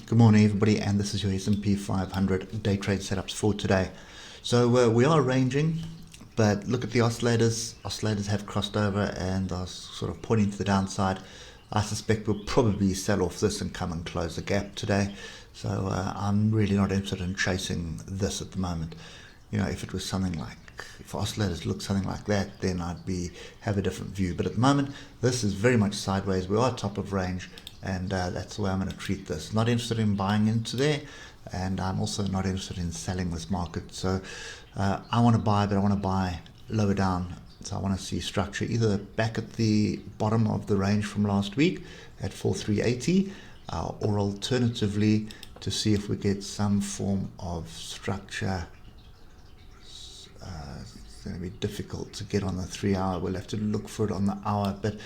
Good morning, everybody, and this is your S&P 500 day trade setups for today. So we are ranging, but look at the oscillators. Oscillators have crossed over and are sort of pointing to the downside. I suspect we'll probably sell off this and come and close the gap today. So I'm really not interested in chasing this at the moment. You know, if it was something like, if oscillators look something like that, then I'd have a different view. But at the moment, this is very much sideways. We are top of range, and that's the way I'm going to treat this. Not interested in buying into there, and I'm also not interested in selling this market. So I want to buy, but I want to buy lower down. So I want to see structure either back at the bottom of the range from last week at 4380, or alternatively to see if we get some form of structure. It's going to be difficult to get on the 3 hour. We'll have to look for it on the hour, but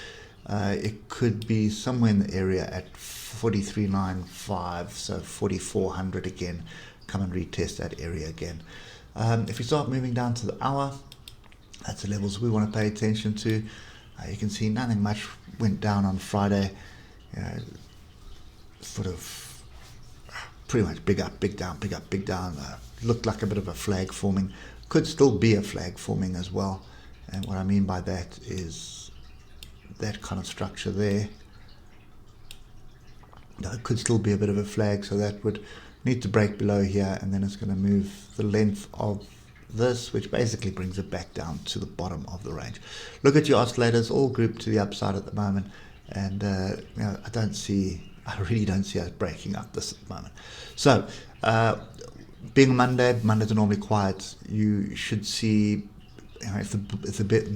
it could be somewhere in the area at 43.95, so 4400 again. Come and retest that area again. If we start moving down to the hour, that's the levels we want to pay attention to. You can see nothing much went down on Friday. Sort of pretty much big up, big down, big up, big down. Looked like a bit of a flag forming. Could still be a flag forming as well. And what I mean by that is that kind of structure there. It could still be a bit of a flag, so that would need to break below here, and then it's going to move the length of this, which basically brings it back down to the bottom of the range. Look at your oscillators, all grouped to the upside at the moment, and I really don't see us breaking up this at the moment. So being Mondays are normally quiet. You should see, if the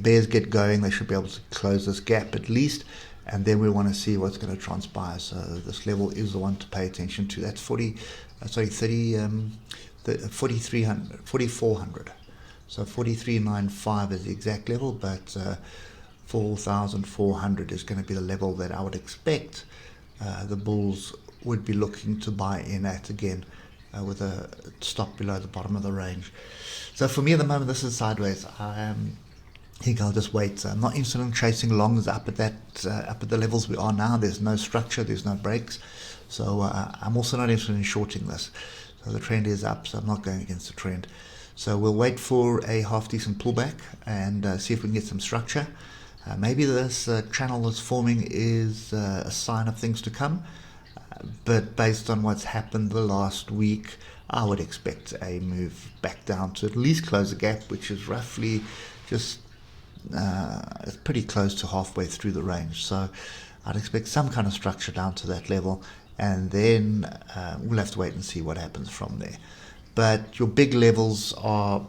bears get going, they should be able to close this gap at least, and then we want to see what's going to transpire. So this level is the one to pay attention to. That's 4400. So 43.95 is the exact level, but 4,400 is going to be the level that I would expect the bulls would be looking to buy in at again, with a stop below the bottom of the range. So for me at the moment, this is sideways. I think I'll just wait. I'm not interested in chasing longs up at the levels we are now. There's no structure, there's no breaks. So I'm also not interested in shorting this. So the trend is up, so I'm not going against the trend. So we'll wait for a half decent pullback and see if we can get some structure. Maybe this channel that's forming is a sign of things to come. But based on what's happened the last week, I would expect a move back down to at least close the gap, which is roughly just it's pretty close to halfway through the range. So I'd expect some kind of structure down to that level, and then we'll have to wait and see what happens from there. But your big levels are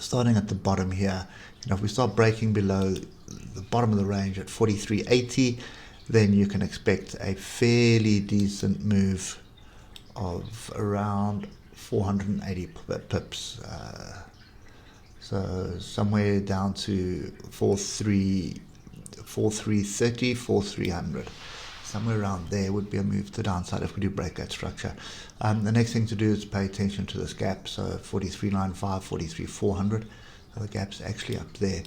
starting at the bottom here. If we start breaking below the bottom of the range at 43.80, then you can expect a fairly decent move of around 480 pips. So somewhere down to 4330, 4300. Somewhere around there would be a move to the downside if we do break that structure. The next thing to do is pay attention to this gap. So 43.95, 43.400. So the gap's actually up there.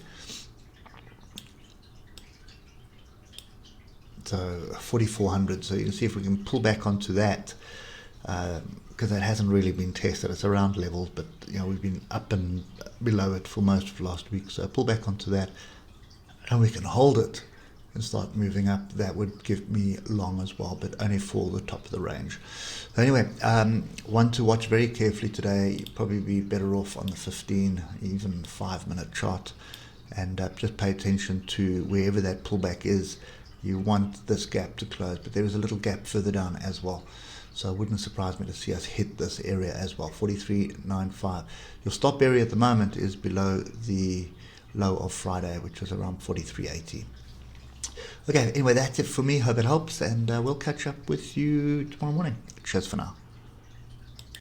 So 4400. So you can see if we can pull back onto that, because that hasn't really been tested. It's around levels, but we've been up and below it for most of last week. So pull back onto that, and we can hold it and start moving up. That would give me long as well, but only for the top of the range. So anyway, one to watch very carefully today. You'd probably be better off on the 15, even 5-minute chart, and just pay attention to wherever that pullback is. You want this gap to close, but there is a little gap further down as well. So it wouldn't surprise me to see us hit this area as well, 43.95. Your stop area at the moment is below the low of Friday, which was around 43.80. Okay, anyway, that's it for me. Hope it helps, and we'll catch up with you tomorrow morning. Cheers for now.